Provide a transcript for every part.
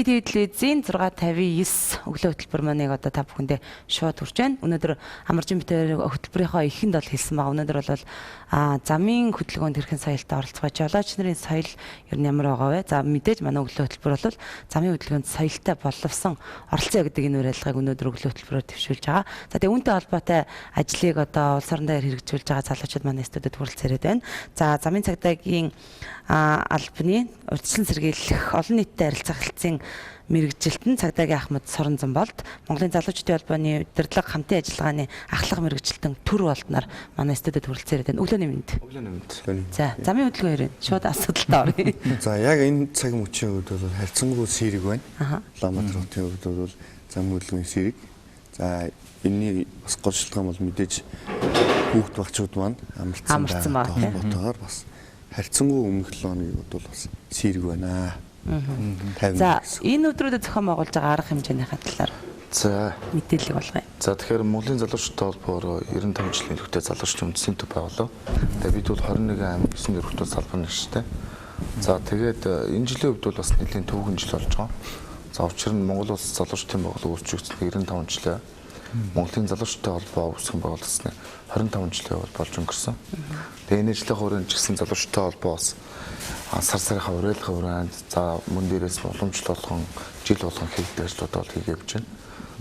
Би телевизийн 6:59 өглөө хөтөлбөр маань одоо та бүхэндээ шууд хүрч байна. Өнөөдөр амарчин битээр хөтөлбөрийнхөө эхэнд бол хэлсэн байгаа. Өнөөдөр бол замын хөдөлгөөнд хэрхэн соёлтой оролцгоо, жолооч нарын соёл ер нь ямар байгаа вэ? За мэдээж манай өглөө хөтөлбөр бол замын хөдөлгөөнд соёлтой боловсон оролцоо гэдэг энэ уриалгыг өнөөдөр өглөө хөтөлбөрөөр төвшүүлж байгаа. За тэгээ үүнтэй холбоотой ажлыг одоо улс орон дээр хэрэгжүүлж байгаа залуучууд манай студид хүрэлцээд байна. За замын цагдаагийн албаны урьдчилан сэргийлэх олон нийтэд харилцах хэлтсийн мэрэгжилтэн цагдаагийн Ахмад Соронзонболд Монголын залуучдын холбооны удирдлага хамтын ажиллагааны ахлах мэрэгжилтэн төр болдноор манай студид хүрэлцээд байна. Өглөөний мэнд. Өглөөний мэнд. За замын хөдөлгөөн ирэн шууд асуудалтай оръё. За яг энэ цаг мөчийн үед бол харьцангуй сэрэг байна. Улаанбаатар хотын хувьд бол замын хөдөлгөөний сэрэг. За энэний бас гол шалтгаан бол мэдээж хүүхд багчууд маань амарцсан байгаа. Бас харьцангуй өмнөх 7 хоногт бол бас сэрэг байна. За энэ өдрүүдэд зохион байгуулж байгаа арга хэмжээнийхээ талаар за мэдээлэл болгоё. За тэгэхээр Монголын залуучуудтай холбоороо 95 жилийн хүртэл залуучдын үндэсний төв байгуулав. Тэгээд бид бол 21 аймаг 9 өргөдөл салбар нэгштэй. За тэгээд энэ жилийн хувьд бол бас нэлийн төвхөн жил болж байгаа. За учир нь Монгол улс залуучдын байгууллага үүсчихсэн 95 жилээ. Монголын залуучдын холбоо үүсгэн байгуулсан 25 жилийн бол болж өнгөрсөн. Тэгээд энэ жилийн хүрээнд ч гэсэн залуучдын холбоо бас сар сарынхаа уриалгын хүрээнд за мөн дээрээс уламжлалт болгон жил болгон хийгдэх ажлуудаа хийгээвч байна.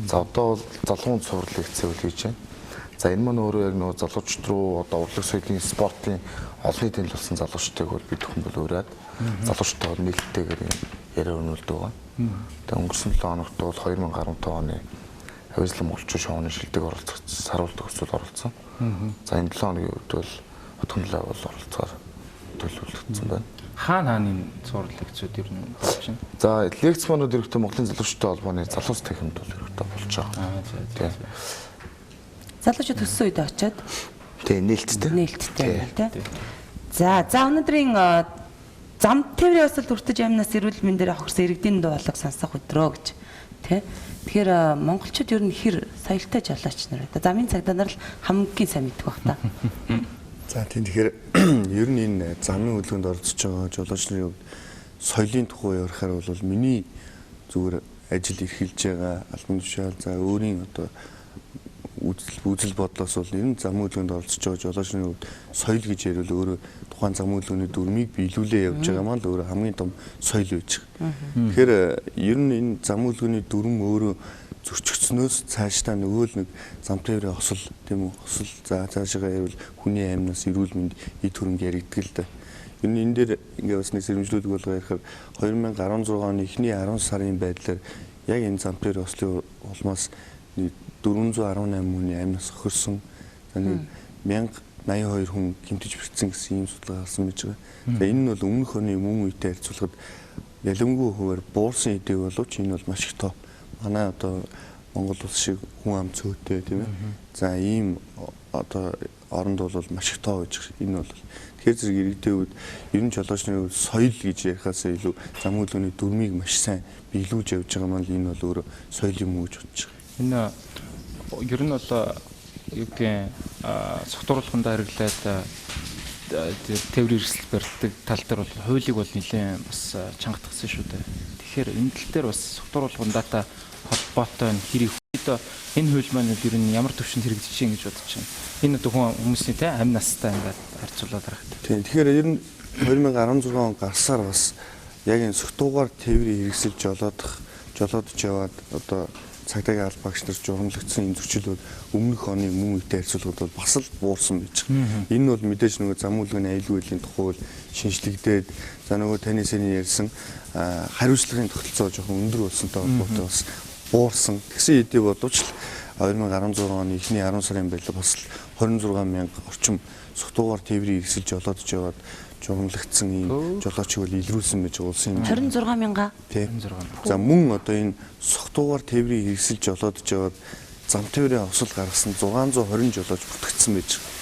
За одоо бол залуун цуврал лекцээ хийж байна. За энэ маань өөрөө яг нөгөө залуучууд руу одоо урлаг соёлын спортын олон нийтэд болсон залуучдыг бол бид бүхэн бол ураад залуучдаа нээлттэйгээр яриа өнүүлдэг байгаа. Тэгээд өнгөрсөн 7 хоногт бол 2015 оны Хавьяалал монголчууд шоуны шилдэг оролцох саруулдаг өсвөл оролцсон. За энэ 7 хоногийн үед бол хотгонлаа бол оролцохоор төлөвлөгдсөн байна. Хаана цуврал лекцүүд ер нь болж байна? За лекц манууд ерөөхдөө Монголын залуучдын холбооны залуус танхимд бол ерөөхдөө болж байгаа. Залуучууд төссөн үед очиод нээлттэй тий. За өнөөдрийн зам тээврийн осол хүртэж амнаас эрүүл мэндээр хохирсон иргэдийн дуулаг сонсох өдрөө гэж тий. Тэгэхээр монголчууд ер нь хэр соёлтой жолооч нар вэ? Замын цагдаа нар л хамгийн сайн мэддэг баг та. За тийм тэгэхээр ер нь энэ замын хөдөлгөөнд оролцож байгаа жолооч нарын хувьд соёлын тухай ярихаар бол миний зүгээр ажил эрхэлж байгаа албан тушаал за өөрийн одоо үзэл бодлоос бол ер нь замын хөдөлгөөнд оролцож байгаа жолооч нарын хувьд соёл гэж ярил өөрөө тухайн замын хөдөлгөөний дүрмийг биелүүлээ явж байгаа маань л өөрөө хамгийн том соёл байж байгаа. Тэгэхээр ер нь энэ замын хөдөлгөөний дүрм өөрөө зөрчигдснөөс цаашдаа нөгөө л нэг зам тээврийн осол тийм үү осол за цаашаа явал хүний аймнаас эрүүл мэнд эд хөрөнгө яригддаг л да. Ер нь энэ дээр ингээ бас нэг сэрэмжлүүлэг болгоо ярихаар 2016 оны эхний 10 сарын байдлаар яг энэ зам тээврийн ослын улмаас 418 хүний аймнаас хохирсон. За нэг 1082 хүн гэмтэж бэрцсэн гэсэн ийм судалгаа гарсан байж байгаа. За энэ нь бол өмнөх оны мөн үетэй харьцуулахад ялангуяа хуваар буурсан эдэг боловч энэ бол маш их тоо. Манай одоо Монгол улс шиг хүн ам цөөтэй тийм ээ. За ийм одоо оронд бол маш их тоо байж байгаа. Энэ бол тэгэхээр зэрэг иргэдийн үед ер нь жолооч нарын соёл гэж ярихаас илүү зам хөдөлгөөний дүрмийг маш сайн биелүүлж явж байгаа маань энэ бол өөрөө соёл юм уу гэж бодож байгаа. Энэ ер нь бол юу гэдгийг согтууруулаханд хэрэглээд тээврийн эрсдэл барьдаг тал дээр бол хуулийг бол нэлээд бас чангатгсан шүү дээ. Тэгэхээр энэ тал дээр бас согтууруулахын дата холбоотой хэрэг энэ хууль маань ер нь ямар төвшөнд хэрэгжиж чинь гэж бодож байна. Энэ одоо хүмүүсийн те амь настай ингээд харьцуулаад харах. Тийм. Тэгэхээр ер нь 2016 он гарсаар бас яг энэ согтуугаар тээврийн хэрэгсэл жолоодж яваад одоо цагдаагийн албаагч нар журмлагдсан энэ зөрчилүүд өмнөх оны мөн үетэй харьцуулахад бол бас л буурсан байж байгаа. Энэ бол мэдээж нөгөө зам хөдөлгөөний аюулгүй байдлын тухай шинжлэгдээд за нөгөө таны сэний ярьсан хариуцлагын тогтолцоо жоохон өндөр болсонтой холбоотой бас буурсан. Тэгсэн хэдий боловч 2016 оны эхний 10 сарын байдлаар бас 26,000 орчим согтуугаар тээврийн хэрэгсэл жолоодж яваад журмлагдсан ийм жолоочийг бол илрүүлсэн байж байгаа улсын 26,000. Тийм. За мөн одоо энэ согтуугаар тээврийн хэрэгсэл жолоодж яваад зам тээврийн осол гаргасан 620 жолооч бүртгэгдсэн байж байгаа.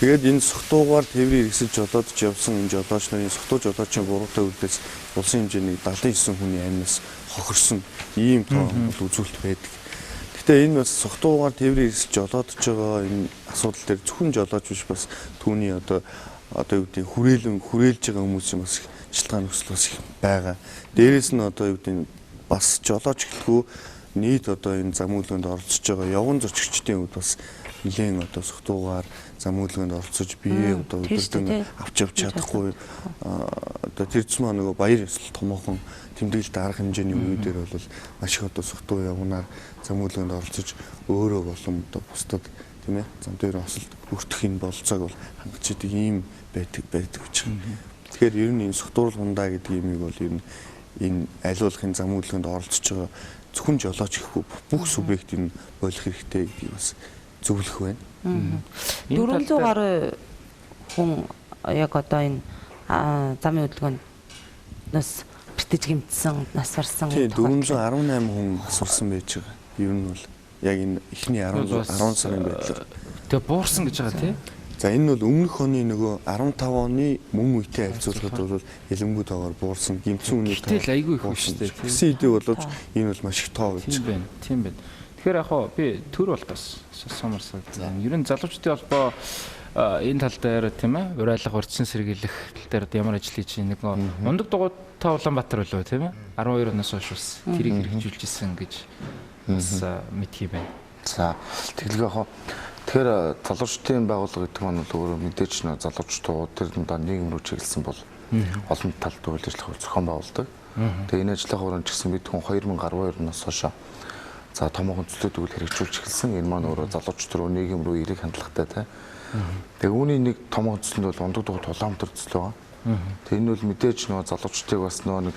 Тэгээд энэ согтуугаар тээврийн хэрэгсэл жолоодж явсан энэ жолооч нарын согтуу жолоочийн буруутай үйлдэлс улсын хэмжээний 79 хүний амнаас хохирсон ийм тоо бол үзүүлэлт байдаг. Гэхдээ энэ бас согтуугаар тээврийн хэрэгсэл жолоодж байгаа энэ асуудал дээр зөвхөн жолооч биш бас түүний одоо юу гэдэг хүрээлж байгаа хүмүүсийн бас шалтгаан нөхцөл бас их байгаа. Дээрээс нь одоо юу гэдэг бас жолооч гэлгүй нийт одоо энэ зам үйлгэнд оролцож байгаа явган зочигчдын хувьд бас нэлээд одоо согтуугаар зам үйлгэнд оролцож бие одоо өдөртөн авч явж чадахгүй одоо тэр зам нөгөө баяр ёслол томоохон тэмдэглэлд арга хэмжээний үе дээр бол маш их одоо согтуу явнаар зам үйлгэнд оролцож өөрөө болон одоо бусдад тийм ээ зам дээр осолд бүртгэх энэ болцоог бол хангаж идэг ийм байдаг гэж байна. Тэгэхээр ер нь энэ согтуур хундаа гэдэг юмыг бол ер нь энэ аливаалахын зам үйлгэнд оролцож байгаа зөвхөн жолооч гэхгүй бүх субъект энэ болох хэрэгтэй гэдгийг бас зөвлөх байна. 400 гаруй хүн яг одоо энэ замын хөдөлгөөнд нас битэж гимтсэн, нас барсан. 418 хүн асуулсан байж байгаа. Ер нь бол яг энэ эхний 10 сарын байдлаар. Тэгээ буурсан гэж байгаа тийм. За энэ бол өмнөх оны нөгөө 15 оны мөн үетэй харьцуулахад бол ялангуяа тоогоор буурсан гимтсэн үнээр тэгэл айгүй их шүү дээ. Гэсэн хэдий боловч энэ бол маш их тоо гэж байна. Тийм байна. Тэгэхээр яг хоо би төр болтоос сонсоморсоо. Ер нь залуучдын холбоо энэ тал дээр тийм ээ урайлах урьдчилан сэргийлэх тал дээр ямар ажил хийж нэг мундаг дугуйтай Улаанбаатар болов тийм ээ 12 оноос хойш бас тэрийг хэрэгжүүлж исэн гэж бас мэдхий байна. За тэгэлгүй яг тэгэхээр залуучдын байгууллага гэдэг нь бол өөрөө мэдээж нөө залуучдууд тэр дундаа нийгэм рүү чиглэсэн бол олон талд үйл ажиллагаа зохион байгуулдаг. Тэгээ энэ ажиллагаа хүрэн ч гэсэн бид хүн 2012 оноос хойш за томоохон төслүүдийг хэрэгжүүлж эхэлсэн. Энэ маань өөрөө залуучд руу нийгэм рүү эерэг хандлагатай тий. Тэгээ үүний нэг томоохон төсөл нь бол ундаг дугуйт Улаанбаатар төсөл байгаа. Тэгээ энэ бол мэдээж нөө залуучдыг бас нөө нэг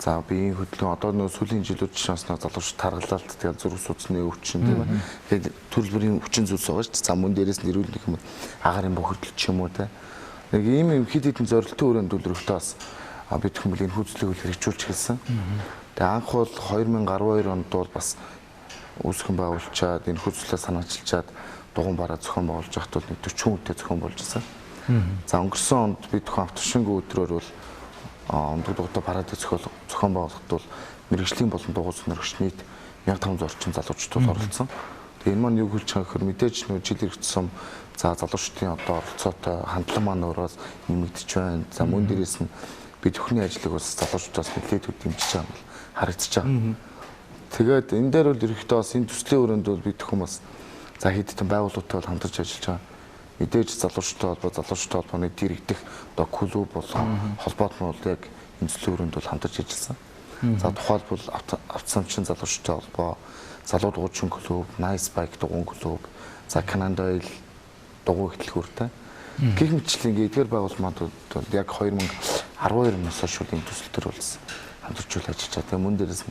за биеийн хөдөлгөөн одоо нөө сүүлийн жилүүд чинь бас нөө залуучд таргалалт тэгээ зүрх судасны өвчин тийм ээ. Тэгээд төрөл бүрийн өвчин зүйлс байгаа шүү дээ. За мөн дээрээс нэрүүлэх юм агарын бохирдол ч юм уу тий. Нэг ийм хэд хэдэн зорилтын өрөөнд төлөвлөлтөө бас бид хүмүүс энэ хүслийг хэрэгжүүлж эхэлсэн. Тэгээ анх бол 2012 онд бол бас үүсгэн байгуулчаад энэ хүслээ санаачилчаад дугуйн бараа зохион байгуулж байхад бол 40 хүнтэй зохион болж байсан. За өнгөрсөн онд бид хүн автошингийн өдрөөр бол ундаг дугуйтай парад зохион байгуулахад бол мэрэгжлийн болон дугуй сонирхогч нийт 1500 орчим залуучууд оролцсон. Тэгээ энэ маань юу хэлж байгаа гэхээр мэдээж нөө жил иргэсэн за залуучдын одоо оролцоотой хандлага маань өөрөөс нэмэгдэж байна. За мөн дээрээс нь бид бүхний ажлыг бас залуучдаас нэлээд хөдөлмөж байгаа бол харагдаж байгаа. Тэгээд энэ дээр бол ерөнхийдөө бас энэ төслийн өрөөнд бол бид бүхэн бас за хэд хэдэн байгууллагатай бол хамтарч ажиллаж байгаа. Мэдээж залуучдын холбооны дэрэгдэх одоо клуб болон холбоот нь бол яг энэ төслийн өрөөнд бол хамтарч ажилласан. За тухайлбал автосамчин залуучдын холбоо, залуу дугуйчин клуб, Nice Bike дугуйн клуб, за Canada Oil дугуй хөтөлбөртэй. Гэх мэтчлэн эдгээр байгууллагууд маань яг 2012 оноос хойш энэ төсөл төр болсон. Хамтарч ажиллаж байгаа. Тэгээ мөн дээрээс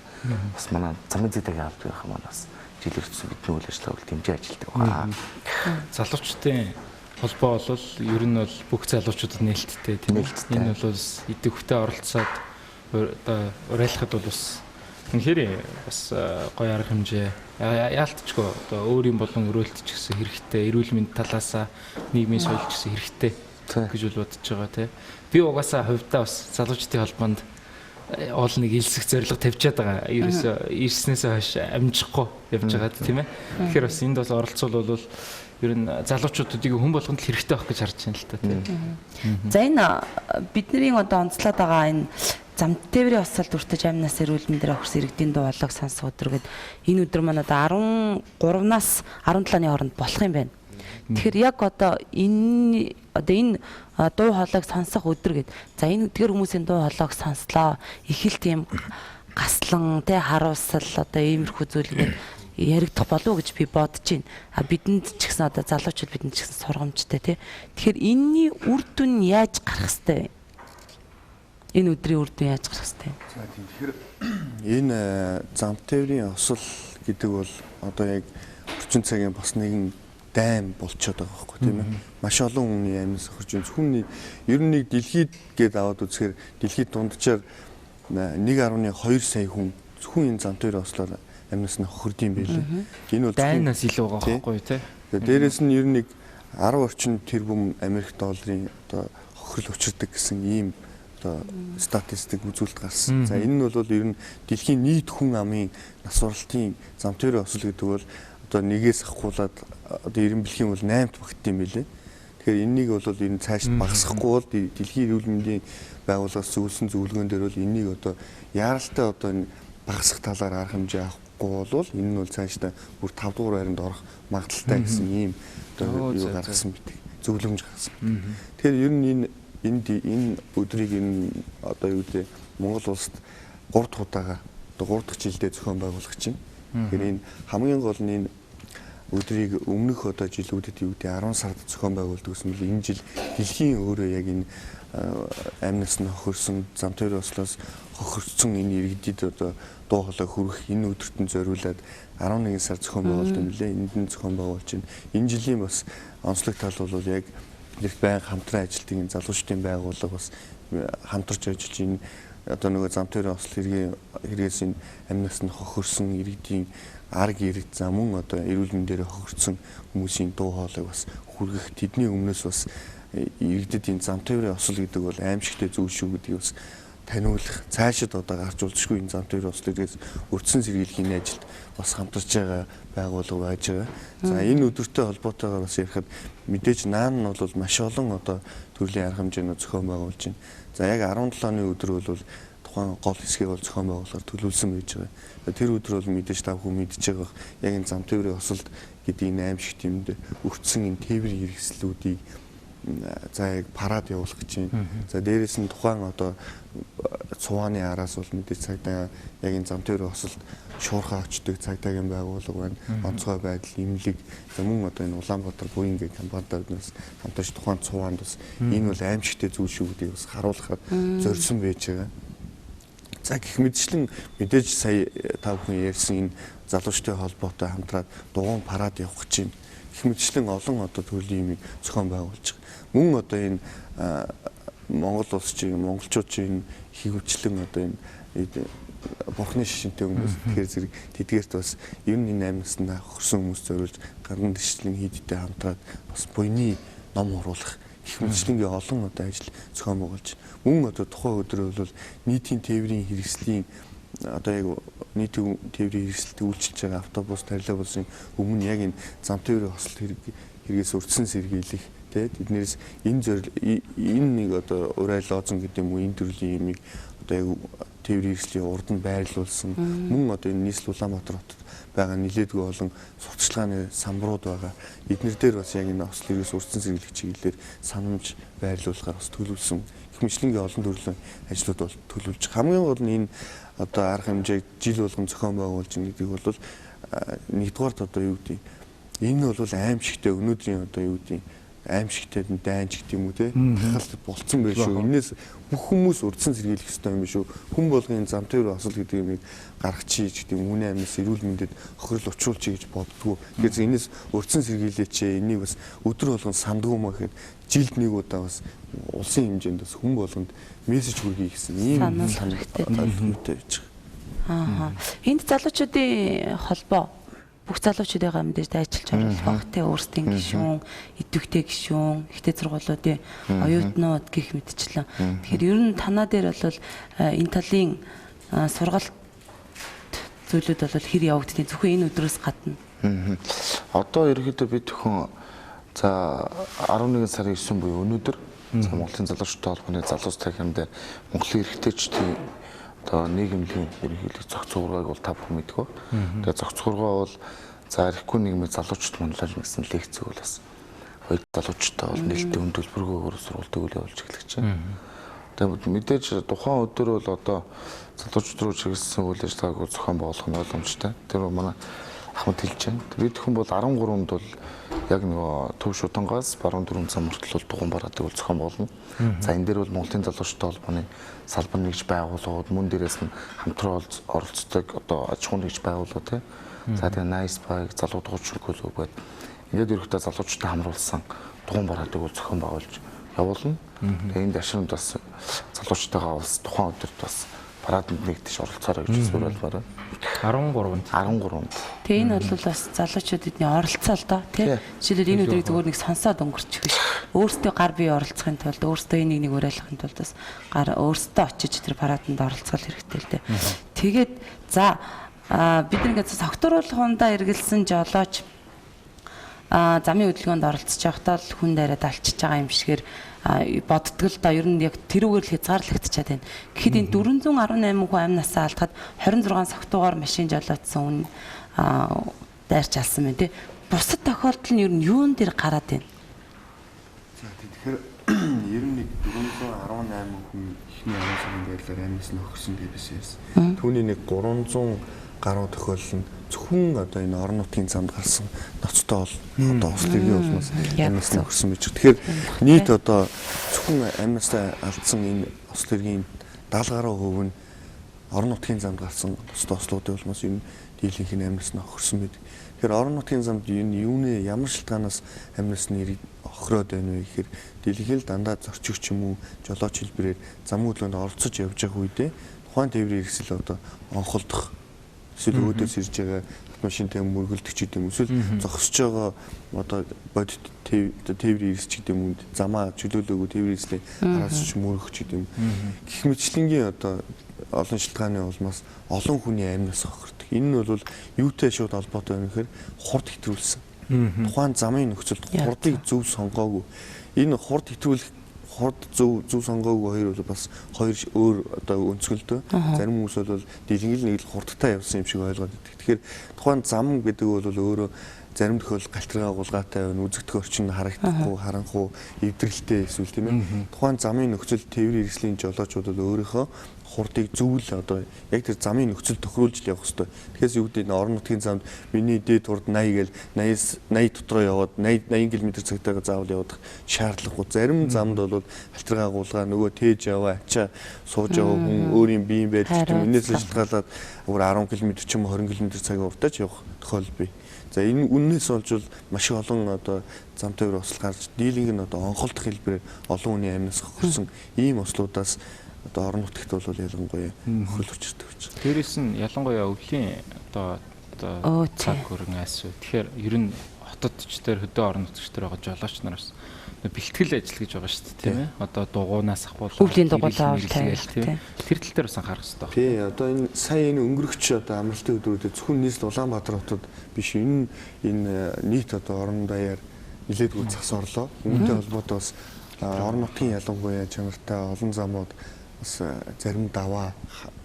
бас манай замын зэтэйг авдаг байх маань бас жил ирсэн бидний үйл ажиллагааг дэмжиж ажилладаг байна. Залуучдын холбоо бол ер нь бол бүх залуучуудад нээлттэй тийм ээ. Энэ бол идэвхтэй оролцоод одоо урайлахад бол бас үнэхээр бас гоё арга хэмжээ яалтчгүй одоо өөрийн болон өрөөлт ч гэсэн хэрэгтэй, эрүүл мэнд талаасаа нийгмийн соёл ч гэсэн хэрэгтэй гэж бол бодож байгаа тийм. Би угаасаа хувьдаа бас залуучдын холбоонд оол нэг илсэх зорилго тавьчаад байгаа. Ерөөсөө ирснээс хойш амжихгүй явж байгаа тийм ээ. Тэгэхээр бас энд бол оролцол бол ер нь залуучуудыг хүн болгонд л хэрэгтэй байх гэж харж байна л та тийм. За энэ бидний одоо онцлоод байгаа энэ зам тээврийн осолд үртэж амнаас эрүүл мэндээр хөрс иргэдийн дуу хоолойг сонсох өдөр гээд энэ өдөр маань одоо 13-наас 17-ны хооронд болох юм байна. Тэгэхээр яг одоо энэ дуу хоолойг сонсох өдөр гээд за энэ эдгээр хүмүүсийн дуу хоолойг сонслоо их л тийм гаслан тэ харуулсал одоо иймэрхүү зүйлгээд яригдах болов уу гэж би бодож байна. А бидэнд ч гэсэн одоо залуучууд бидэнд ч гэсэн сургамжтай тий. Тэгэхээр энэний үр дүн яаж гарах хэвтэй вэ? Энэ өдрийн үр дүн яаж гарах хэвтэй? За тийм. Тэгэхээр энэ зам тээврийн осол гэдэг бол одоо яг орчин цагийн бас нэгэн дайм болчиход байгаа байхгүй тийм ээ. Маш олон хүний амьд сохорч зөвхөн ер нь нэг дэлхийд гээд аваад үзэхээр дэлхийд дунджаар 1.2 сая хүн зөвхөн энэ зам тээврийн ослоор амьнаас нь хохирд юм байлээ. Энэ бол дайнаас илүү байгаа байхгүй тий. Тэгээд дээрэс нь ер нь нэг 10 орчим тэрбум Америк долларын одоо хохирол учирдаг гэсэн ийм одоо статистик үзүүлэлт гарсан. За энэ нь бол ер нь дэлхийн нийт хүн амын насварлалтын зам тээврийн осол гэдэг бол одоо нэгээс ахгуулаад одоо 90 бэлгийн бол 8-т багтсан юм билээ. Тэгэхээр энэнийг бол энэ цааш багасгахгүй бол дэлхийн эрүүл мэндийн байгууллагаас зөвлөсөн зөвлөгөөн дээр бол энийг одоо яаралтай одоо энэ багасгах талаар арга хэмжээ авахгүй бол энэ нь бол цаашдаа бүр 5 дугаар байранд орох магадaltaй гэсэн ийм одоо юу гаргасан бидэг. Зөвлөмж гаргасан. Тэгэхээр ер нь энэ өдрийг энэ одоо юу гэдэг Монгол улсад 3 дахь удаага одоо 3 дахь жилдээ зохион байгуулах чинь. Тэгэхээр энэ хамгийн гол нь энэ өдрийг өмнөх одоо жилүүдэд юу гэдэг 10 сард зохион байгуулдаг гэсэн мэт энэ жил дэлхийн өөрөө яг энэ амнаас нь хохирсон зам төвөр ослоос хохирсон энэ иргэдэд одоо дуу хоолой хүргэх энэ өдөрт нь зориулаад 11 сар зохион байгуулалт юм лээ. Энд нь зохион байгуулж байна. Энэ жилийн бас онцлог тал бол яг их байнга хамтран ажилтдаг энэ залуучдын байгууллага бас хамтарч ажиллаж энэ одоо нөгөө зам төвөр осол хэрэгээс энэ амнаас нь хохирсон иргэдийн арг иргэд за мөн одоо эрүүл мэндээр хохирсон хүмүүсийн дуу хоолойг бас хүргэх тэдний өмнөөс бас иргэдэд энэ зам төврийн осол гэдэг бол аимшигтэй зүйл шүү гэдгийг бас таниулах цаашид одоо гарч улдшгүй энэ зам төврийн ослоос өртсөн сэргийлэх ажилд бас хамтарч байгаа байгууллага байж байгаа. За энэ өдөртэй холбоотойгоор бас ярихад мэдээж наан нь бол маш олон одоо төрлийн арга хэмжээнүүд зохион байгуулж байна. За яг 17-ны өдөр бол тухайн гол хэсгийг бол зохион байгуулахаар төлөвлөсөн байж байгаа. Тэр өдөр бол мэдээж та бүхэн мэдж байгаа яг энэ зам төврийн осолд гэдэг энэ аимшигт юмд өртсөн энэ тээврийн хэрэгслүүдийг за яг парад явуулах гэж байна. За дээрэс нь тухайн одоо цувааны араас бол мэдээж цагдаа яг энэ зам төврийн осолд шуурхаа очдөг цагдаагийн байгууллага байна. Онцгой байдал, имлэг за мөн одоо энэ Улаанбаатар буян гэх компаниудаас хамтарч тухайн цуваанд бас энэ бол аимшигтэй зүйл шүү гэдгийг бас харуулахад зорьсон байж байгаа. За гэх мэтчлэн мэдээж сая та бүхэн ярьсан энэ залуучдын холбоотой хамтраад дугуйн парад явах гэж байна. Гэх мэтчлэн олон одоо төрлийн юмыг зохион байгуулж байгаа. Мөн одоо энэ Монгол улс чинь монголчууд чинь хөвчлэн одоо энэ бурхны шишинтэй хүмүүс тэгэхээр зэрэг тэдгээрт бас ер нь энэ амнасна хөрсөн хүмүүс зориулж гадны дэвшлэн хийдтэй хамтраад бас буйны ном оруулах гэх мэтчлэнгийн олон одоо ажил зохион байгуулж мөн одоо тухайн өдрөө бол нийтийн тээврийн хэрэгслийн одоо яг нийтийн тээврийн хэрэгсэлд үйлчилж байгаа автобус тарилга болсон өмнө яг энэ зам тээврийн хосол хэрэгээс өртсөн сэргийлэх тэднээс энэ нэг одоо урай лозон гэдэг юм уу энэ төрлийн юмыг одоо яг тээврийн хэрэгслийн урд нь байрлуулсан мөн одоо энэ нийслэл Улаанбаатар хотод байгаа нэлээдгүй олон сурталчилгааны самбарууд байгаа. Эднэр дээр бас яг энэ осол хэрэгээс өртсөн сэргийлэх чиглэлээр санамж байрлуулахаар бас төлөвлөсөн их мэтлэнгийн олон төрлийн ажлууд бол төлөвлөж хамгийн гол нь энэ одоо арга хэмжээг жил болгон зохион байгуулж гэдэг бол нэгдүгээрт одоо юу гэдэг энэ бол аимшигтэй өнөөдрийн одоо юу гэдэг аимшигтэй дайнч гэдэг юм уу те хахалт болцсон байх шүү. Энээс бүх хүмүүс урдсан сэргийлэх ёстой юм биш үү? Хүн болгоны зам төвөр осол гэдэг юмыг гаргачих гэдэг юм. Үүний амнаас эрүүл мэндэд хохирол учруулчих гэж боддгоо. Тэгэхээр энээс урдсан сэргийлээч энийг бас өдөр болгон сандгүй маа гэхэд жилд нэг удаа бас улсын хэмжээнд бас хүн болгонд мессеж хүргэе гэсэн ийм санагдaltaй байж байгаа. Энд залуучуудын холбоо бүх залуучуудаа мэдээж ажиллаж оруулах бах те өөрсдийн гишүүн, идэвхтэй гишүүн, ихтэй сургуулиудын оюутнууд гих мэдчлэн. Тэгэхээр ер нь танаа дээр бол энэ талын сургалт зүйлүүд бол хэр явагддгийг зөвхөн энэ өдрөөс гадна. Одоо ерөнхийдөө бид зөвхөн за 11 сарын 9 буюу өнөөдөр Монголын залуучуудын холбооны залуус тархинд Монголын эрэгтэйчдийн одоо нийгэмийн ерөнхийдөө зохиц зургааг бол та бүхэн мэддэг. Тэгээ зохиц зургаа бол за ирэхгүй нийгмийн залуучууд манлал гэсэн лекц бол бас хоёр залуучтай бол нэлээд өнд төлбөргөөр сургалтыг үйл явуулж эхлэж байна. Тэгээ мэдээж тухайн өдөр бол одоо залуучууд руу чиглэсэн үйл ажиллагааг зохион байгуулах нь боломжтой. Тэр манай Ахмад хэлж байна. Бид хүн бол 13-нд бол яг нөгөө төв шудангаас баруун дөрвөн цам хүртэл дугуйн бараадаг бол зохион байгуулна. За энэ дээр бол Монголын залуучуудын холбооны салбар нэгж байгууллагууд мөн дээрээс нь хамтран оролцдог одоо аж ахуйн нэгж байгууллага тий. За тэгээ Nice Bike залуу дугуйчрал клуб гэдэг ингээд ерөөхдөө залуучуудаа хамруулсан дугуйн бараадаг бол зохион байгуулж явуулна. Тэгээ энэ дашрамд бас залуучуудаагаа бас тухайн өдөрт бас параданд нэгдэж оролцоорой гэж зөвлөмөр. 13-нд. Тэгээ энэ бол бас залуучуудын оролцоо л доо тий. Жишээлбэл энэ өдрийг зөвхөн нэг сонсоод өнгөрчих биш. Өөрсдөө гар бие оролцохын тулд өөрсдөө энийг уриалгахын тулд бас гар өөрсдөө очиж тэр параданд оролцох хэрэгтэй л дээ. Тэгээд за бид ингээд согтууруулах ундаа эргэлсэн жолооч замын хөдөлгөөнд оролцож байхдаа л хүн дээрээ далчиж байгаа юм шигээр боддог л да. Ер нь яг тэрүүгээр л хязгаарлагдчихад байна. Гэхэд энэ 418 хүн амь насаа алдахад 26 согтуугаар машин жолоодсон хүн дайрч алсан байна тий. Бусад тохиолдол нь ер нь юун дээр гараад байна? За тэгэхээр ер нь 418 хүн ихний амын цагийн байдлаар амнаас нөхөрсөн гэдээс ярьсан. Түүний нэг 300 гаруй тохиолдол нь зөвхөн одоо энэ орон нутгийн замд гарсан ноцтой бол одоо ослын улмаас амнаас нөхөрсөн байж. Тэгэхээр нийт одоо зөвхөн амнаас алдсан энэ ослын 70 гаруй хувь нь орон нутгийн замд гарсан ноцтой ослуудын улмаас энэ дийлэнх нь амнаас нөхөрсөн байдаг. Тэгэхээр орон нутгийн замд энэ юуны ямар шалтгаанаас амнаас нэрийг охироод байна вэ гэхээр дэлхийд дандаа зорчигч юм уу жолооч хэлбэрээр замын хөдөлгөөнд оролцож явж байгаа үедээ тухайн тээврийн хэрэгсэл одоо онхолдох эсвэл өөдөөс ирж байгаа машинтай мөргөлдөг ч гэдэм эсвэл зогсож байгаа одоо бодит тээврийн хэрэгсэл ч гэдэм үнд замаа чөлөөлөөгүй тээврийн хэрэгслийг хараас ч мөргөх ч гэдэм гэх мэтлэнгийн одоо олон шалтгааны улмаас олон хүний амнаас хохирдог. Энэ нь бол юутай шууд холбоотой байна гэхээр хурд хэтрүүлсэн. Тухайн замын нөхцөлд хурдыг зөв сонгоогүй. Энэ хурд хэтрүүлэх хурд зөв сонгоогүй хоёр бол бас хоёр өөр одоо өнцгөлдөө. Зарим хүмүүс бол дэлгэл нэг л хурдтай явсан юм шиг ойлгоод байдаг. Тэгэхээр тухайн зам гэдэг бол өөрөө зарим тохиолдолд галтрага агуулгаатай байна, үзэгдэх орчин харагдахгүй, харанхуй, эвдрэлтэй эсвэл тийм ээ. Тухайн замын нөхцөл тээврийн хэрэгслийн жолоочууд бол өөрийнхөө хурдыг зөвл одоо яг тэр замын нөхцөл тохируулж явах хэрэгтэй. Тэгэхээр юу гэдэг нь орон нутгийн замд миний дээд хурд 80 гээл 80 дотроо яваад 80 км/цагтайгаар заавал явах шаардлагагүй. Зарим замд бол галтрага агуулга нөгөө тээж яваа, ачаа сууж яваа хүн өөрийн биеийн байдал тийм үнээс шалтгаалаад өөр 10 км ч юм уу 20 км/цагийн уртаа ч явах тохиолдол бий. За энэ үннээс болж маш олон одоо зам тээвэр осол гарч дийлэнх нь одоо онхолдох хэлбэрээр олон хүний амнаас хохирсон ийм ослуудаас одоо орон нутагт бол ялангуяа хөл учирдаг гэж. Дээрээс нь ялангуяа өвлийн одоо цаг хөрөнгө айсуу. Тэгэхээр ер нь хотодч дээр хөдөө орон нутагч дээр байгаа жолооч нараас бэлтгэл ажил гэж байгаа шүү дээ тийм ээ. Одоо дугуйнаас ахуулаад өвлийн дугуйлаа тавиал тийм. Тэр тал дээр бас анхаарах хэрэгтэй. Тий, одоо энэ сая энэ өнгөрөгч одоо амралтын өдрүүдэд зөвхөн нийслэл Улаанбаатар хотод биш энэ нийт одоо орон даяар нэлээдгүй цас орлоо. Үүнтэй холбоотой бас орон нутгийн ялангуяа чанартай олон замууд бас зарим даваа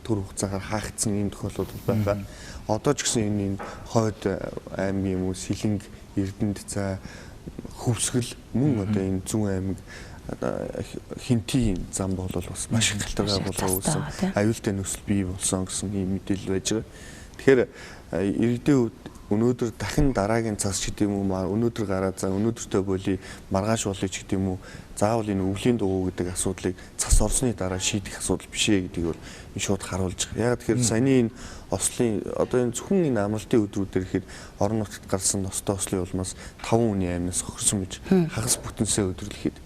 төр хугацаагаар хаагдсан ийм тохиолдлууд байгаа. Одоо ч гэсэн энэ хойд аймгийн юм уу Сэлэнг, Эрдэнэт за Хөвсгөл мөн одоо энэ зүүн аймаг хинтийн зам бол бас маш их галтрага болоо үүсэн. Аюултай нөхцөл бий болсон гэсэн ийм мэдээлэл байж байгаа. Тэгэхээр иргэдийн хувьд өнөөдөр дахин дараагийн цас ч гэдэг юм уу өнөөдөр гараад за өнөөдөртөө боли маргааш болъё ч гэдэг юм уу заавал энэ өвлийн дугуй гэдэг асуудлыг цас орсны дараа шийдэх асуудал биш ээ гэдгийг бол энэ шууд харуулж байгаа. Яг тэгэхээр саяны энэ ослын одоо энэ зөвхөн энэ амралтын өдрүүдээр ихэд орон нутагт гарсан ностой ослын улмаас 5 хүний амнаас хохирсон гэж хагас бүтэнсээ өдөрлөхэд.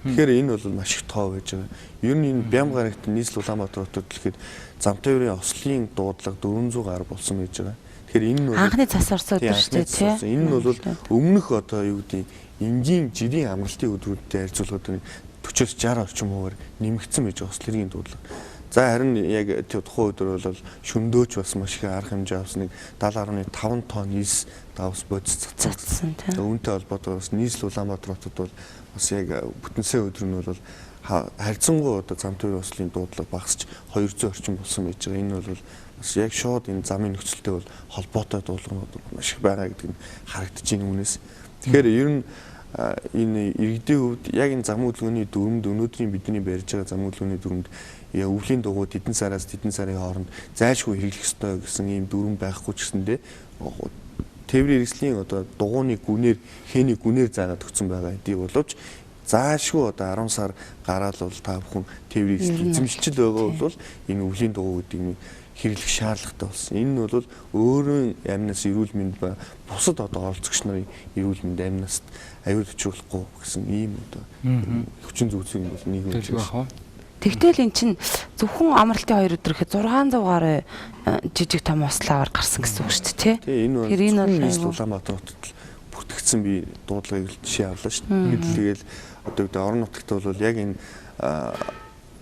Тэгэхээр энэ бол маш их тоо байж байгаа. Ер нь энэ Бям гарагт нийслэл Улаанбаатар хотод ихэд зам тээврийн ослын дуудлага 400 гаруй болсон байж байгаа. Тэгэхээр энэ нь анхны цас орсон өдөр шүү дээ тийм. Энэ нь бол өмнөх одоо юу гэдэг энгийн жирийн амралтын өдрүүдтэй харьцуулахад 40-60 орчим хувиар нэмэгдсэн байж байгаа ослын дуудлага. За харин яг тухайн өдөр бол шөндөөч бас маш их арга хэмжээ авсныг 70.5 тонн ис давс бодис цацсан. Үүнтэй холбоотой бас нийслэл Улаанбаатар хотод бол бас яг бүтэнсээ өдөр нь бол харьцангуй одоо зам тээврийн ослын дуудлага багасч 200 орчим болсон байж байгаа. Энэ бол бас яг шууд энэ замын нөхцөлтэй бол холбоотой дуулуурнууд маш их байгаа гэдэг нь харагдаж байна үнээс. Тэгэхээр ер нь энэ иргэдийн хувьд яг энэ зам хөдөлгөөний дүрмд өнөөдрийн бидний барьж байгаа зам хөдөлгөөний дүрмд өвлийн дугуй тэдэн сараас тэдэн сарын хооронд зайлшгүй хэрэглэх ёстой гэсэн ийм дүрм байхгүй ч гэсэндээ тээврийн хэрэгслийн одоо дугуйны гүнээр хээний гүнээр заагаад өгсөн байгаа хэдий боловч заашгүй одоо 10 сар гараад бол та бүхэн тээврийн хэрэгсэл эзэмшил байгаа бол энэ өвлийн дугуй гэдэг нь хэрэглэх шаардлагатай болсон. Энэ нь бол өөрийн амнаас эрүүл мэнд ба бусад одоо оролцогч нарын эрүүл мэнд амнаас аюул учруулахгүй гэсэн ийм одоо хүчин зүйлсийн бол нэг юм. Тэгтэл эн чинь зөвхөн амралтын 2 өдөр ихэд 600 гаруй жижиг том ослоор гарсан гэсэн үг шүү дээ тий. Энэ бол нийслэл Улаанбаатар хотод бүртгэгдсэн би дуудлагыг жишээ авлаа шүү дээ. Тэгэл одоо орон нутагт бол яг энэ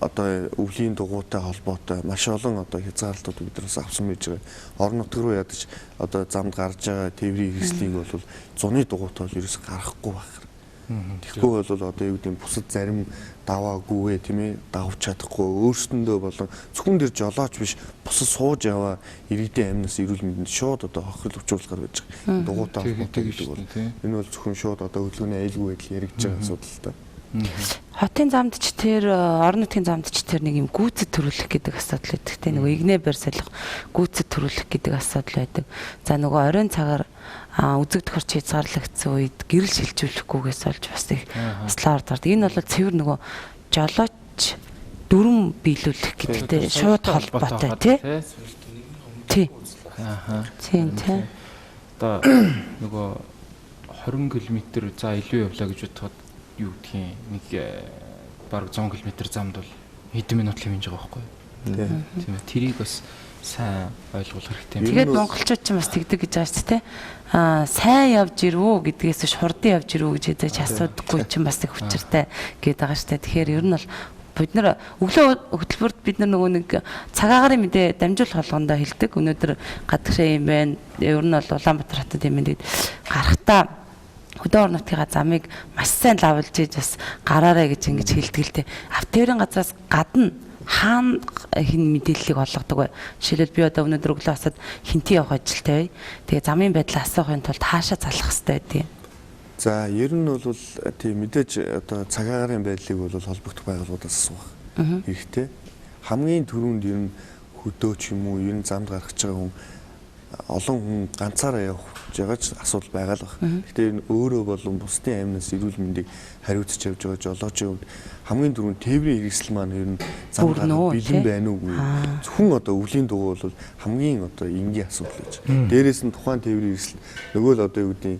одоо өвлийн дугуйтай холбоотой маш олон одоо хязгаарлалтууд биднээс авсан байж байгаа. Орон нутг руу ядаж одоо замд гарч байгаа тээврийн хэрэгслийг бол зуны дугуйтай бол ерөөс гаргахгүй байх. Тэгэхгүй бол одоо юу гэдэг нь бусад зарим даваагүйгээ тийм ээ давж чадахгүй өөрсөндөө болон зөвхөн тэр жолооч биш бусад сууж яваа иргэдийн амнаас эрүүл мэндэнд шууд одоо хохирол өвчүүлгээр байж байгаа. Дугуйтай холбоотой гэдэг бол энэ бол зөвхөн шууд одоо хөдөлгөөний аюулгүй байдал яригдж байгаа асуудал л та. Хотын замд ч тэр орон нутгийн замд ч тэр нэг юм гүйцэд төрүүлэх гэдэг асуудал байдаг. Тэ нөгөө игнэ барь солих гүйцэд төрүүлэх гэдэг асуудал байдаг. За нөгөө оройн цагаар үзэг тохирч хязгаарлагдсан үед гэрэл шилжүүлэхгүйгээс олж бас их услаар гардаг. Энэ бол цэвэр нөгөө жолооч дүрм биелүүлэх гэдэгтэй шууд холбоотой тий. Тийм тий. Одоо нөгөө 20 км за илүү явлаа гэж бодоход юу гэдгийг нэг бараг 100 км замд бол хэдэн минут л хэмжиж байгаа байхгүй юу? Тийм ээ. Тэрийг бас сайн ойлгох хэрэгтэй юм. Тэгээд монголчууд ч бас тэгдэг гэж байгаа шүү дээ. Сайн явж ирвүү гэдгээс ш хурдан явж ирвүү гэж хэзээ ч асуудаггүй чинь бас их хүчиртэй гээд байгаа шүү дээ. Тэгэхээр ер нь бол бид нар өглөө хөтөлбөрт бид нар нөгөө нэг цагаагаар мэдээ дамжуулах болгондоо хэлдэг. Өнөөдөр гадагшаа юм байна. Ер нь бол Улаанбаатар хотод юм байна. Гарахтаа хөдөө орон нутгийн замыг маш сайн лавлж ийж бас гараарай гэж ингэж хэлдэг л дээ. Автоэрийн газраас гадна хаана хин мэдээллийг олгодог вэ? Жишээлбэл би одоо өнөөдөр өглөө хасаад хинтээ явах ажилтай бай. Тэгээ замын байдлаа асуухын тулд хаашаа залах хэрэгтэй байдгийг. За ер нь бол тийм мэдээж одоо цагаагаар байдлыг бол холбогдох байгууллагуудаас асуух хэрэгтэй. Хамгийн түрүүнд ер нь хөдөөч юм уу ер нь замд гарах гэж байгаа хүн олон хүн ганцаараа явах байгаа ч асуудал байгаа л байна. Гэхдээ энэ өөрөө болон бусдын амнаас эрүүл мэндийг хариуцж явж байгаа жолоочийн хувьд хамгийн түрүүнд тээврийн хэрэгсэл маань ер нь замд гарах бэлэн байна уугүй. Зөвхөн одоо өвлийн дугуй бол хамгийн одоо энгийн асуудал гэж. Дээрээс нь тухайн тээврийн хэрэгсэл нөгөө л одоо юу гэдэг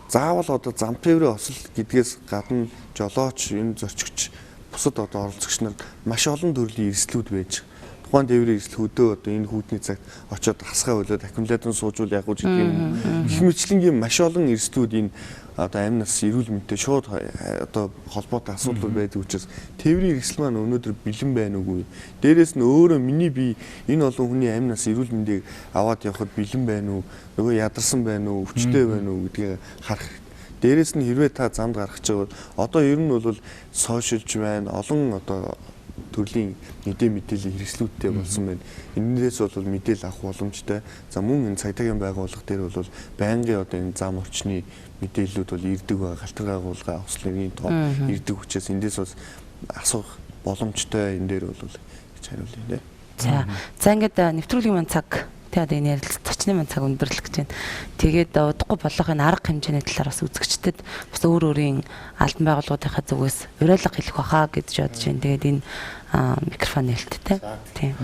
заавал одоо зам тээврийн осол гэдгээс гадна жолооч энэ зорчигч бусад одоо оролцогч нар маш олон төрлийн эрсдлүүд байж байгаа. Тухайн тээврийн эрсдэл хөдөө одоо энэ хүүтний цагт очиод хасгаа болоод аккумулятор суужуул ягууж гэдэг юм. Их мэтлэнгийн маш олон эрсдлүүд энэ одоо амнаас эрүүл мэндтэй шууд одоо холбоотой асуудал байдаг учраас тээврийн эрсдэл маань өнөөдөр бэлэн байна уугүй. Дээрээс нь өөрөө миний бие энэ олон хүний амнаас эрүүл мэндийг аваад явхад бэлэн байна уу? Нөгөө ядарсан байна уу? Өвчтэй байна уу гэдгийг харах. Дээрээс нь хэрвээ та замд гарах гэж байгаа бол одоо ер нь бол сошиалж байна. Олон одоо төрлийн мэдээллийн хэрэгслүүдтэй болсон байна. Энээс бол мэдээлэл авах боломжтой. За мөн энэ цагдаагийн байгууллага дээр бол байнгын одоо энэ зам орчны мэдээллүүд бол ирдэг байгаа. Галтар байгууллага авслын тоо ирдэг учраас эндээс бас асуух боломжтой энэ дээр бол гэж хариулъя. За ингээд нэвтрүүлгийн маань цаг тэгээд энэ ярилцлага зочны маань цаг өндөрлөх гэж байна. Тэгээд удахгүй болох энэ арга хэмжээний талаар бас үзэгчдэд бас өөр өөрийн албан байгууллагуудынхаа зүгээс уриалга хэлэх баха гэж бодож байна. Тэгээд энэ микрофон нээлттэй. Тийм.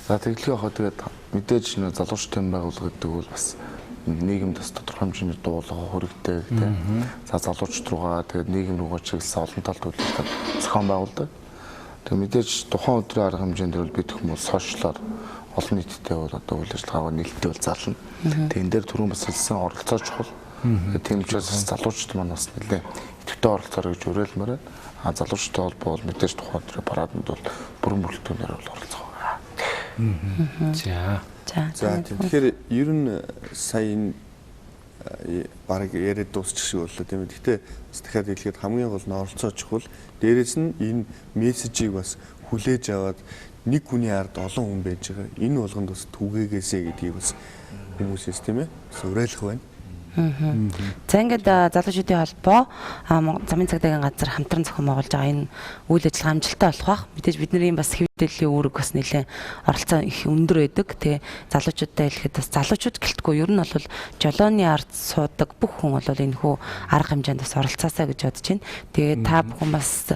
За тэглэгээ хаа тэгээд мэдээж нөө залуучдын байгууллага гэдэг бол бас нийгэмд бас тодорхой хэмжээний дуулах хэрэгтэй гэдэг. За залуучд руугаа тэгээд нийгэм рүүгээ чиглэсэн олон талт үйлдэл зохион байгуулдаг. Тэгээд мэдээж тухайн өдрийн арга хэмжээнд бол бид хүмүүс сошиалар олон нийтэд бол одоо үйл ажиллагаагаа нээлттэй бол зарлана. Тэгэн дээр түрүүн бас хэлсэн оролцоо чухал. Тийм учраас залуучд маань бас нэлээ идэвхтэй оролцоорой гэж уриалмаар байна. Залуучдтай холбоо бол мэдээж тухайн өдрийн параданд бол бүрэн бүрэлдэхүүнээр бол оролцоо. За тэгэхээр ер нь сая энэ бараг яриад дуусчих шиг боллоо тийм ээ. Гэхдээ бас дахиад хэлэхэд хамгийн гол нь оролцоо чухал. Дээрээс нь энэ мессежийг бас хүлээж аваад нэг хүний ард олон хүн байж байгаа. Энэ болгонд бас түгээгээсэ гэдгийг бас хүмүүсээс тийм ээ. Уриалах байна. За ингээд залуучуудын холбоо замын цагдаагийн газар хамтран зохион байгуулж байгаа энэ үйл ажиллагаа амжилттай болох бах. Мэдээж бидний бас хэвдэллийн үүрэг бас нэлээд оролцоо их өндөр байдаг. Тэгээ залуучуудтай хэлэхэд бас залуучууд гэлтгүй ер нь бол жолооны ард суудаг бүх хүн бол энэ хүү арга хэмжээнд бас оролцоосаа гэж бодож байна. Тэгээ та бүхэн бас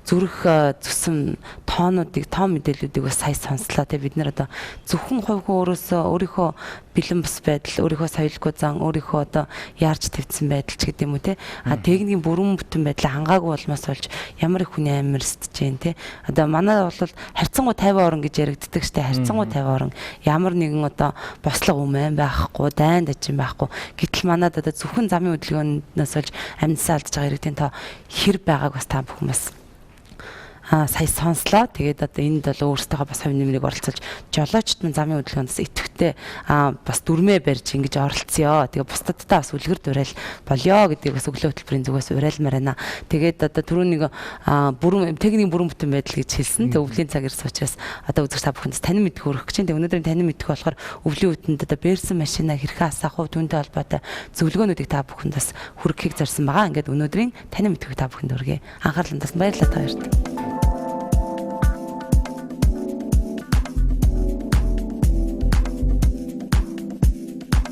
зүрх зүсэм тоонуудыг тоон мэдээллүүдийг бас сая сонслоо. Тэгээ бид нэр одоо зөвхөн хувь хүн өөрийнхөө бэлэн бус байдал, өөрийнхөө соёлгүй зан, өөрийнхөө одоо яарч тавьсан байдал ч гэдэм үү те. Техникийн бүрэн бүтэн байдлаа хангаагүй болмоос болж ямар их хүний амир сэтж जैन те. Одоо манай бол харьцангуй 50 орн гэж яригддаг штэ. Харьцангуй 50 орн ямар нэгэн одоо бослого өмнө байхгүй, дайн дажин байхгүй. Гэтэл манад одоо зөвхөн замын хөдөлгөөнөөс болж амьдсаа алдж байгаа иргэдийн тоо хэр байгааг бас та бүхэн бас сая сонслоо. Тэгээд одоо энд бол өөрсдөө бас хувь нэмрийг оролцуулж жолоочт нь замын хөдөлгөөндөөс идэвхтэй бас дүрмээ барьж ингэж оролцъё. Тэгээд бусдадтай бас үлгэр дуурайл болёо гэдгийг бас өглөө хөтөлбөрийн зүгээс уриалмаар байна. Тэгээд одоо түрүүнийг бүрэн техникийн бүрэн бүтэн байдал гэж хэлсэн. Тэгээд өвлийн цаг ирсэн учраас одоо үзэгч та бүхэнд танин мэдэх хүрэх гэж. Тэгээд өнөөдрийн танин мэдэх болохоор өвлийн үтэнд одоо бэрсэн машина хэрхэн асаах вэ, түүнтэй холбоотой зөвлөгөөнүүдийг та бүхэнд бас хүргэхийг зорьсон байгаа. Ингээд өнөөдрийн танин мэдхийг та бүхэнд хүргэе. Анхаарлаа тас баярлалаа та хоёрт.